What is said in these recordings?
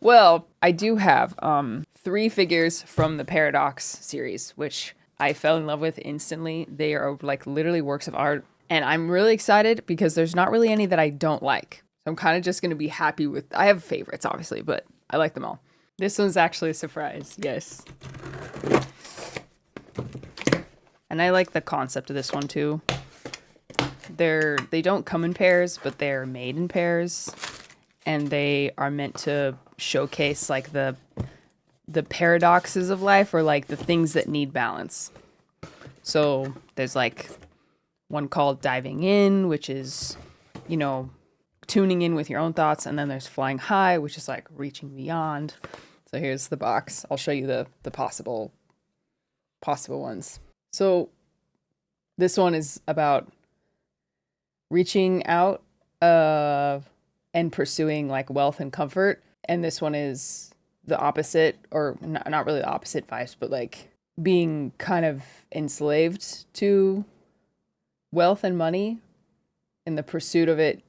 Well, I do have 3 figures from the Paradox series, which I fell in love with instantly. They are like literally works of art. And I'm really excited because there's not really any that I don't like. So I'm kind of just going to be happy with... I have favorites, obviously, but I like them all. This one's actually a surprise. Yes. And I like the concept of this one too. They don't come in pairs, but they're made in pairs. And they are meant to showcase like the paradoxes of life, or like the things that need balance. So there's like one called diving in, which is, you know, tuning in with your own thoughts. And then there's flying high, which is like reaching beyond. So here's the box. I'll show you the possible ones. So this one is about reaching out and pursuing like wealth and comfort. And this one is the opposite, or not really the opposite vibes, but like being kind of enslaved to wealth and money and the pursuit of it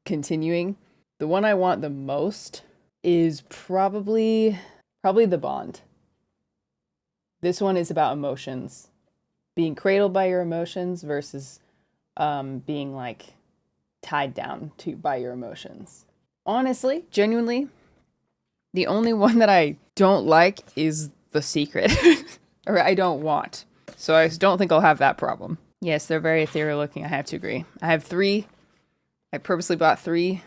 continuing. The one I want the most is probably the Bond. This one is about emotions, being cradled by your emotions versus being like tied down to by your emotions. Honestly, genuinely, the only one that I don't like is The Secret, or I don't want. So I don't think I'll have that problem. Yes, they're very ethereal looking, I have to agree. I have 3. I purposely bought 3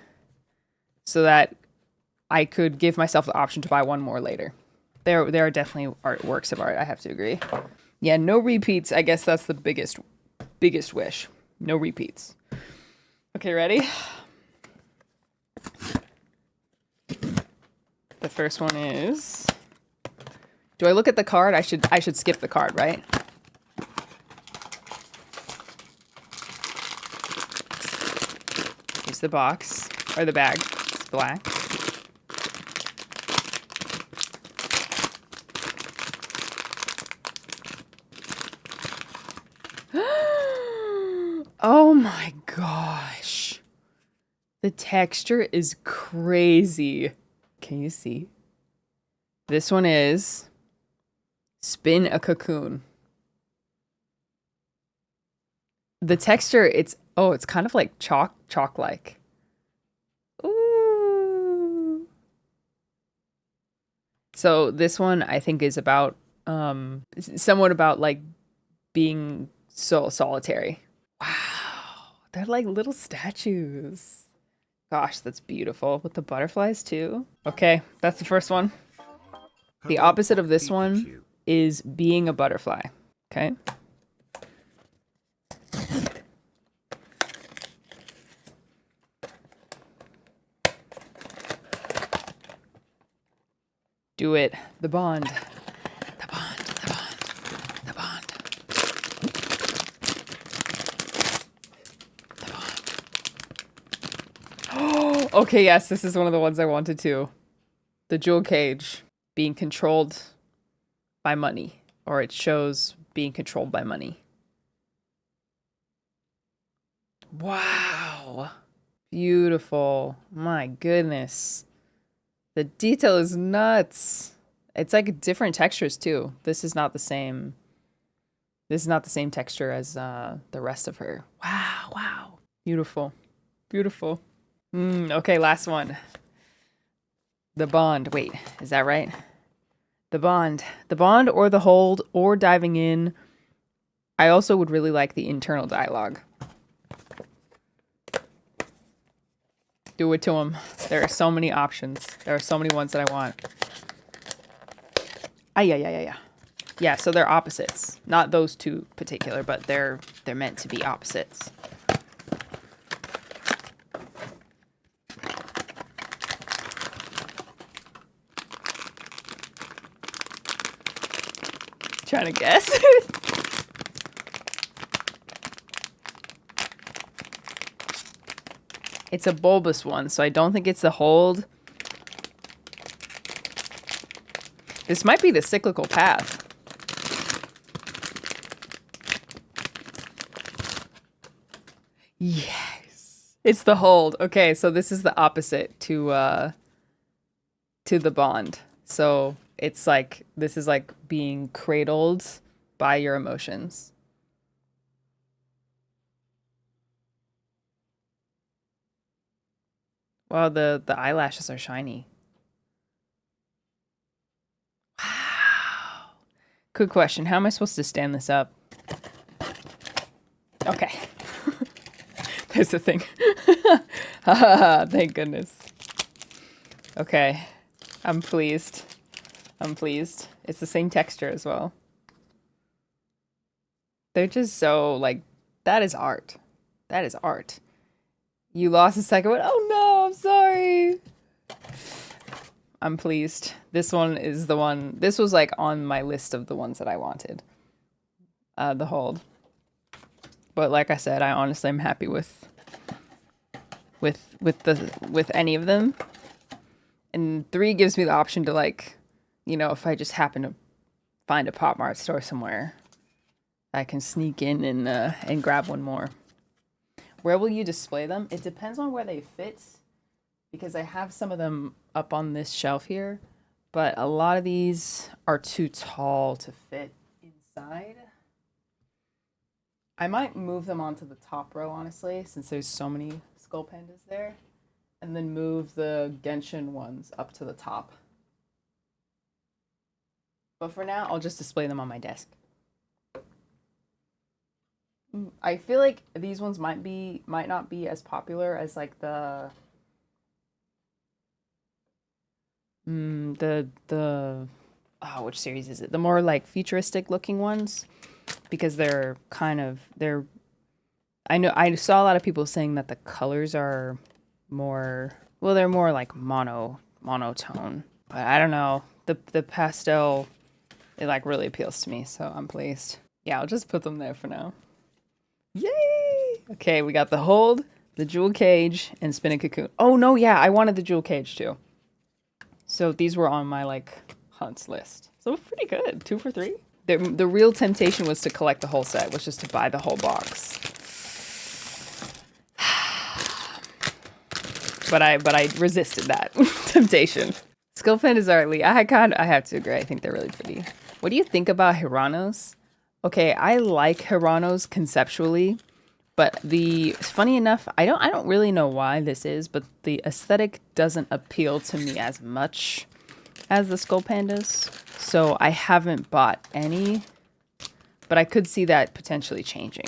so that I could give myself the option to buy one more later. There are definitely works of art, I have to agree. Yeah, no repeats. I guess that's the biggest wish. No repeats. Okay, ready? The first one is... Do I look at the card? I should skip the card, right? Here's the box, or the bag. It's black. Oh my gosh. The texture is crazy. Can you see? This one is Spin a Cocoon. The texture, it's kind of like chalk-like. Ooh. So this one I think is about somewhat about like being so solitary. Wow, they're like little statues. Gosh, that's beautiful. With the butterflies too. Okay, that's the first one. The opposite of this one is being a butterfly. Okay. Do it. The Bond. The Bond. The Bond. The Bond. Oh, okay, yes, this is one of the ones I wanted too. The jewel cage, being controlled by money, or it shows being controlled by money. Wow. Beautiful. My goodness. The detail is nuts. It's like different textures too. This is not the same. This is not the same texture as the rest of her. Wow, wow. Beautiful. Beautiful. Okay, last one. The Bond. Wait, is that right? The Bond. The Bond or the Hold or Diving In. I also would really like the internal dialogue. Do it to him. There are so many options. There are so many ones that I want. Yeah. Yeah, so they're opposites. Not those two particular, but they're meant to be opposites. Trying to guess. It's a bulbous one, so I don't think it's the Hold. This might be the cyclical path. Yes. It's the Hold. Okay, so this is the opposite to to the bond. So it's like, this is like being cradled by your emotions. Wow, the eyelashes are shiny. Wow. Good question. How am I supposed to stand this up? Okay. There's the thing. Thank goodness. Okay. I'm pleased. I'm pleased. It's the same texture as well. They're just so, like, that is art. That is art. You lost the second one. Oh no, I'm sorry. I'm pleased. This one is the one. This was like on my list of the ones that I wanted. The hold. But like I said, I honestly am happy with any of them. And 3 gives me the option to, like, you know, if I just happen to find a Pop Mart store somewhere, I can sneak in and grab one more. Where will you display them? It depends on where they fit, because I have some of them up on this shelf here, but a lot of these are too tall to fit inside. I might move them onto the top row, honestly, since there's so many SKULLPANDAs there, and then move the genshin ones up to the top. But for now, I'll just display them on my desk. I feel like these ones might not be as popular as like the which series is it? The more like futuristic looking ones, because they're I know I saw a lot of people saying that the colors are more, well, they're more like monotone. But I don't know. The pastel, it like really appeals to me, so I'm pleased. Yeah, I'll just put them there for now. Yay! Okay, we got the hold, the jewel cage, and spinning cocoon. Oh no, yeah, I wanted the jewel cage too. So these were on my like hunts list. So pretty good. 2 for 3. The real temptation was to collect the whole set, was just to buy the whole box. But I resisted that temptation. SKULLPANDAs are elite. I have to agree. I think they're really pretty. What do you think about Hiranos? Okay, I like Hiranos conceptually, but funny enough, I don't really know why this is, but the aesthetic doesn't appeal to me as much as the SKULLPANDAs. So I haven't bought any, but I could see that potentially changing,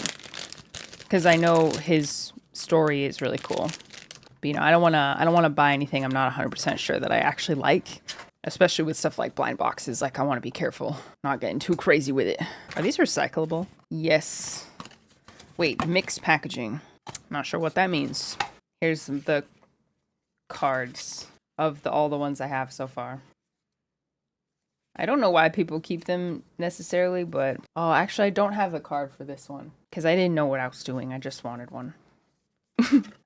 because I know his story is really cool. But you know, I don't want to buy anything I'm not 100% sure that I actually like. Especially with stuff like blind boxes, like I want to be careful, not getting too crazy with it. Are these recyclable? Yes. Wait, mixed packaging. Not sure what that means. Here's the cards of all the ones I have so far. I don't know why people keep them necessarily, but oh, actually I don't have a card for this one because I didn't know what I was doing. I just wanted one.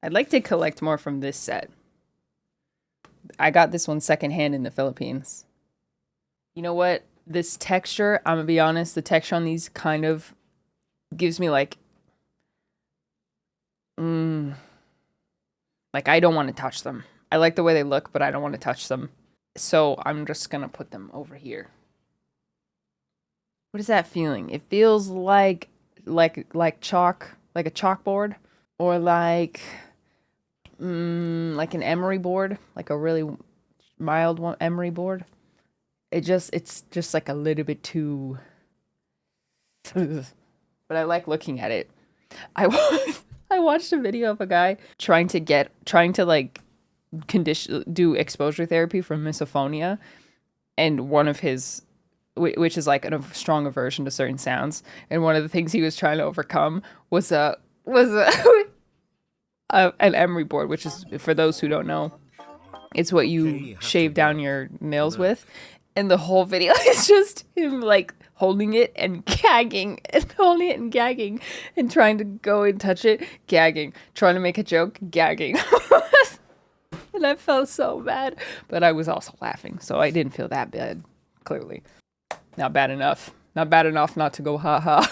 I'd like to collect more from this set. I got this one secondhand in the Philippines. You know what? This texture, I'm gonna be honest, the texture on these kind of gives me like I don't want to touch them. I like the way they look, but I don't want to touch them. So I'm just gonna put them over here. What is that feeling? It feels like chalk, like a chalkboard, or like an emery board, like a really mild one, emery board. It's just like a little bit too but I like looking at it. I watched a video of a guy trying to like do exposure therapy for misophonia, and one of his, which is like a strong aversion to certain sounds, and one of the things he was trying to overcome was an emery board, which is, for those who don't know, it's what you shave down your nails with. And the whole video is just him like holding it and gagging and holding it and gagging and trying to go and touch it, gagging, trying to make a joke, gagging. And I felt so bad, but I was also laughing, so I didn't feel that bad, clearly. Not bad enough. Not bad enough not to go ha ha.